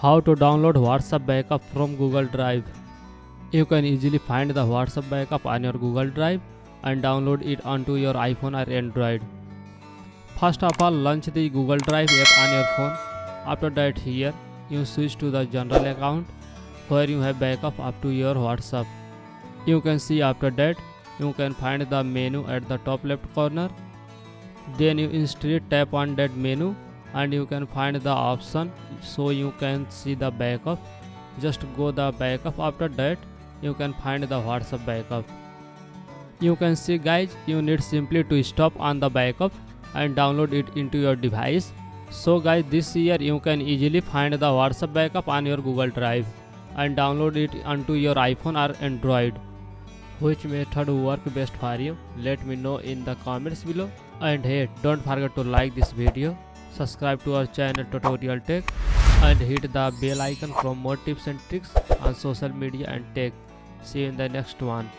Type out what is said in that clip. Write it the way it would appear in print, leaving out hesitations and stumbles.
How to download WhatsApp backup from Google Drive. You can easily find the WhatsApp backup on your Google Drive and download it onto your iPhone or Android. First of all, launch the Google Drive app on your phone. After that, here you switch to the general account where you have backup up to your WhatsApp. You can see after that you can find the menu at the top left corner. Then you instead tap on that menu and you can find the option so you can see the backup. Just go the backup. After that you can find the WhatsApp backup. You can see guys, you need simply to stop on the backup and download it into your device. So guys, this year you can easily find the WhatsApp backup on your Google Drive and download it onto your iPhone or Android. Which method work best for you? Let me know in the comments below. And hey, don't forget to like this video, subscribe to our channel Tutorial Tech, and hit the bell icon for more tips and tricks on social media and tech. See you in the next one.